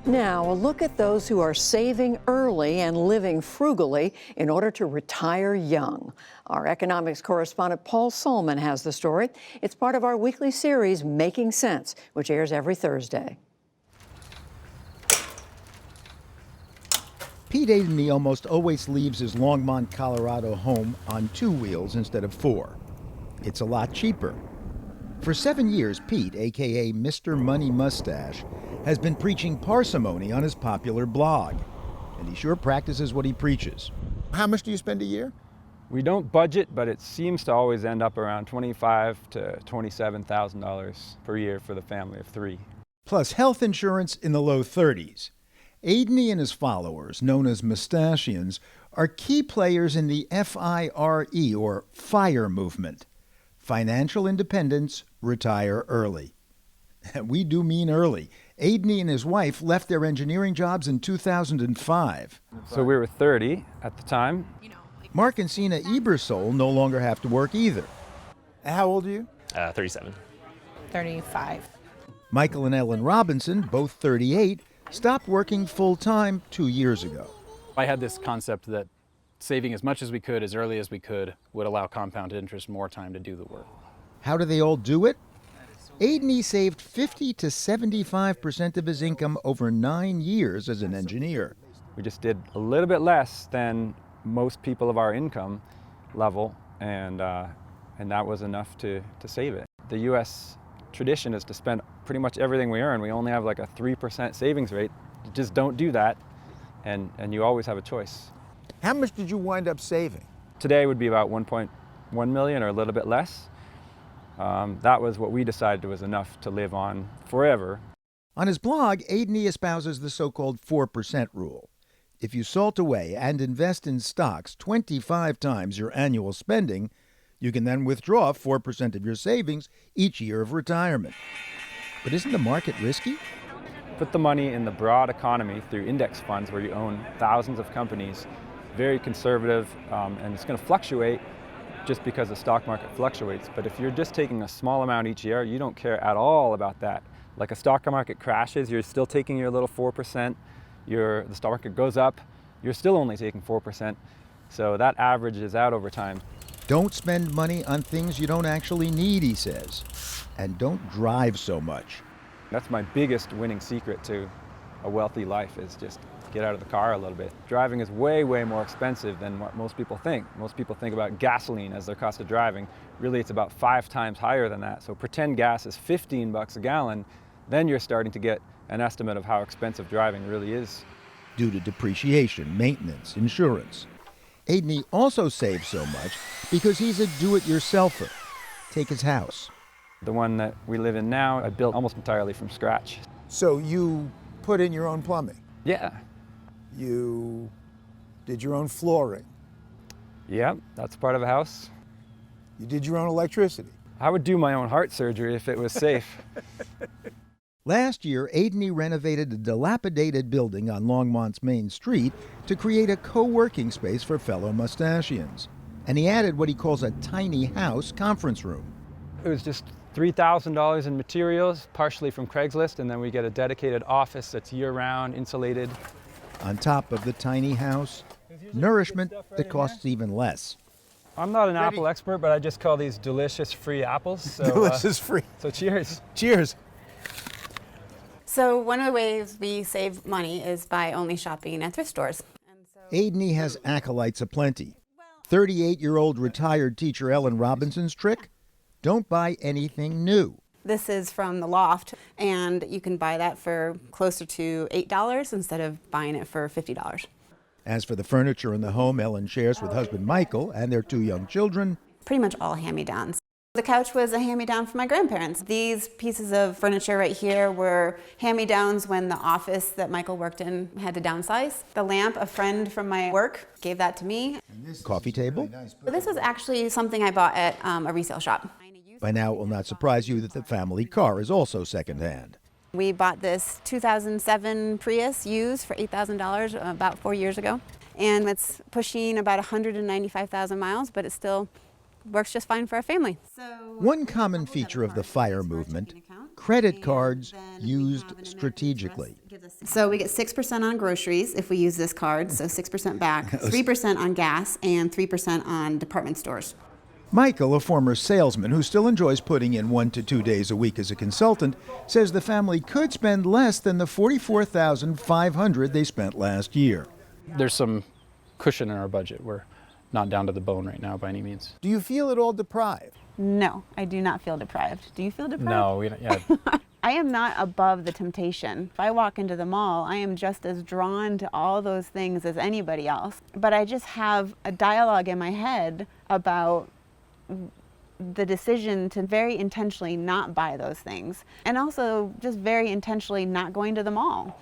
Now, a look at those who are saving early and living frugally in order to retire young. Our economics correspondent Paul Solman has the story. It's part of our weekly series, Making Sense, which airs every Thursday. Pete Adeney almost always leaves his Longmont, Colorado home on 2 wheels instead of 4. It's a lot cheaper. For 7 years, Pete, a.k.a. Mr. Money Mustache, has been preaching parsimony on his popular blog. And he sure practices what he preaches. How much do you spend a year? We don't budget, but it seems to always end up around $25,000 to $27,000 per year for the family of 3. Plus health insurance in the low 30s. Adeney and his followers, known as Mustachians, are key players in the FIRE, or FIRE movement. Financial independence, retire early. We do mean early. Adeney and his wife left their engineering jobs in 2005. So we were 30 at the time. Mark and Sina Ebersole no longer have to work either. How old are you? 37. 35. Michael and Ellen Robinson, both 38, stopped working full-time 2 years ago. I had this concept that saving as much as we could, as early as we could, would allow compounded interest more time to do the work. How do they all do it? Adeney saved 50 to 75% of his income over 9 years as an engineer. We just did a little bit less than most people of our income level, and that was enough to save it. The U.S. tradition is to spend pretty much everything we earn. We only have like a 3% savings rate. You just don't do that, and you always have a choice. How much did you wind up saving? Today would be about 1.1 million or a little bit less. That was what we decided was enough to live on forever. On his blog, Adeney espouses the so-called 4% rule. If you salt away and invest in stocks 25 times your annual spending, you can then withdraw 4% of your savings each year of retirement. But isn't the market risky? Put the money in the broad economy through index funds where you own thousands of companies. Very conservative, and it's going to fluctuate just because the stock market fluctuates. But if you're just taking a small amount each year, you don't care at all about that. Like a stock market crashes, you're still taking your little 4%. The stock market goes up, you're still only taking 4%. So that averages out over time. Don't spend money on things you don't actually need, he says. And don't drive so much. That's my biggest winning secret to a wealthy life, is just get out of the car a little bit. Driving is way, way more expensive than what most people think. Most people think about gasoline as their cost of driving. Really, it's about 5 times higher than that. So pretend gas is $15 a gallon, then you're starting to get an estimate of how expensive driving really is. Due to depreciation, maintenance, insurance. Adeney also saves so much because he's a do-it-yourselfer. Take his house. The one that we live in now, I built almost entirely from scratch. So you put in your own plumbing? Yeah. You did your own flooring? Yeah, that's part of a house. You did your own electricity? I would do my own heart surgery if it was safe. Last year, Adeney renovated a dilapidated building on Longmont's main street to create a co-working space for fellow Mustachians. And he added what he calls a tiny house conference room. It was just $3,000 in materials, partially from Craigslist, and then we get a dedicated office that's year-round, insulated. On top of the tiny house, nourishment that costs even less. I'm not an apple expert, but I just call these delicious free apples. So, Delicious free. So cheers. Cheers. So one of the ways we save money is by only shopping at thrift stores. Adeney has acolytes aplenty. 38-year-old retired teacher Ellen Robinson's trick? Don't buy anything new. This is from the Loft, and you can buy that for closer to $8 instead of buying it for $50. As for the furniture in the home Ellen shares with husband Michael and their 2 young children, Pretty much all hand-me-downs. The couch was a hand-me-down from my grandparents. These pieces of furniture right here were hand-me-downs when the office that Michael worked in had to downsize. The lamp, a friend from my work gave that to me. coffee table. This was actually something I bought at a resale shop. By now, it will not surprise you that the family car is also secondhand. We bought this 2007 Prius used for $8,000 about 4 years ago. And it's pushing about 195,000 miles, but it still works just fine for our family. One common feature of the FIRE movement, credit cards And used we have an American strategically. Express gives us- So we get 6% on groceries if we use this card, so 6% back, 3% on gas, and 3% on department stores. Michael, a former salesman who still enjoys putting in 1 to 2 days a week as a consultant, says the family could spend less than the $44,500 they spent last year. There's some cushion in our budget. We're not down to the bone right now by any means. Do you feel at all deprived? No, I do not feel deprived. Do you feel deprived? No, I am not above the temptation. If I walk into the mall, I am just as drawn to all those things as anybody else. But I just have a dialogue in my head about the decision to very intentionally not buy those things, and also just very intentionally not going to the mall.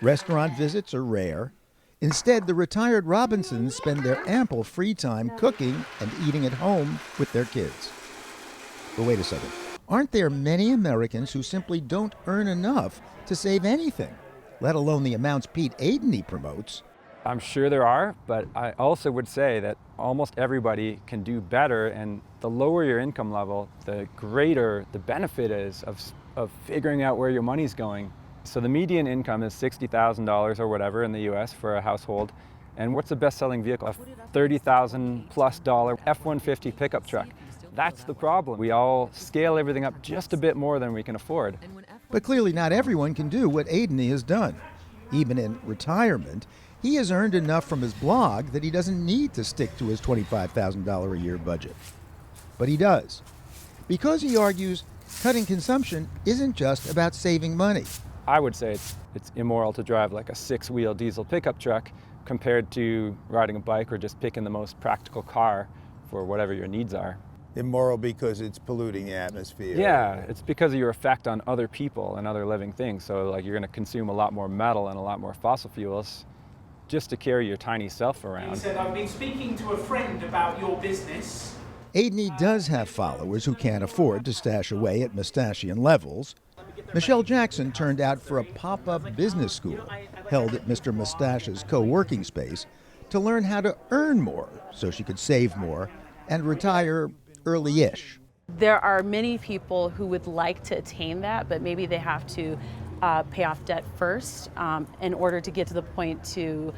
Restaurant visits are rare. Instead, the retired Robinsons spend their ample free time cooking and eating at home with their kids. But wait a second. Aren't there many Americans who simply don't earn enough to save anything, let alone the amounts Pete Adeney promotes? I'm sure there are, but I also would say that almost everybody can do better, and the lower your income level, the greater the benefit is of figuring out where your money's going. So the median income is $60,000 or whatever in the US for a household. And what's the best-selling vehicle? A $30,000+ F-150 pickup truck. That's the problem. We all scale everything up just a bit more than we can afford. But clearly not everyone can do what Adeney has done. Even in retirement, he has earned enough from his blog that he doesn't need to stick to his $25,000 a year budget. But he does. Because he argues cutting consumption isn't just about saving money. I would say it's immoral to drive like a 6-wheel diesel pickup truck compared to riding a bike or just picking the most practical car for whatever your needs are. Immoral because it's polluting the atmosphere. Yeah, it's because of your effect on other people and other living things. So like you're going to consume a lot more metal and a lot more fossil fuels just to carry your tiny self around. He said, I've been speaking to a friend about your business. Adeney does have followers who can't afford to stash away at Mustachian levels. Michelle Jackson turned out for a pop-up business school held at Mr. Mustache's co-working space to learn how to earn more so she could save more and retire early-ish. There are many people who would like to attain that, but maybe they have to pay off debt first in order to get to the point to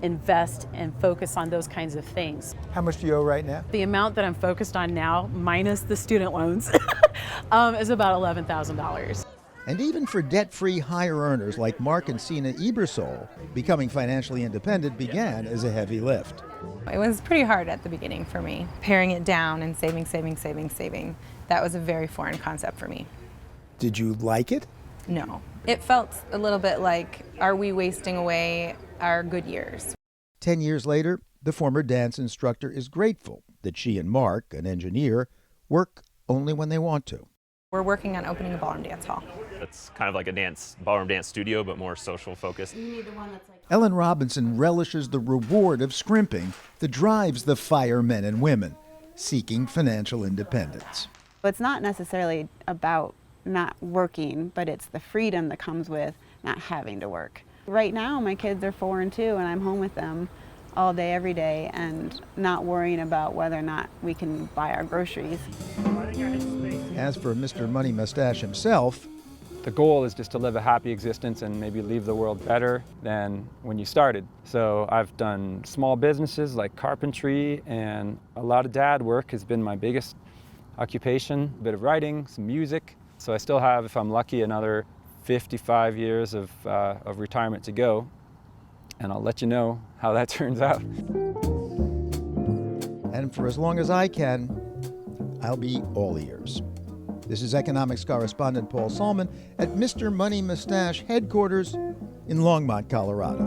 invest and focus on those kinds of things. How much do you owe right now? The amount that I'm focused on now, minus the student loans, is about $11,000. And even for debt-free higher earners like Mark and Sina Ebersol, becoming financially independent began as a heavy lift. It was pretty hard at the beginning for me, paring it down and saving. That was a very foreign concept for me. Did you like it? No. It felt a little bit like, are we wasting away our good years? 10 years later, the former dance instructor is grateful that she and Mark, an engineer, work only when they want to. We're working on opening a ballroom dance hall. It's kind of like a ballroom dance studio, but more social focused. Ellen Robinson relishes the reward of scrimping that drives the firemen and women seeking financial independence. It's not necessarily about not working, but it's the freedom that comes with not having to work. Right now, my kids are 4 and 2, and I'm home with them all day, every day, and not worrying about whether or not we can buy our groceries. As for Mr. Money Mustache himself, The goal is just to live a happy existence and maybe leave the world better than when you started. So I've done small businesses like carpentry, and a lot of dad work has been my biggest occupation, a bit of writing, some music. So I still have, if I'm lucky, another 55 years of retirement to go, and I'll let you know how that turns out. and for as long as I can, I'll be all ears. This is economics correspondent Paul Solman at Mr. Money Mustache headquarters in Longmont, Colorado.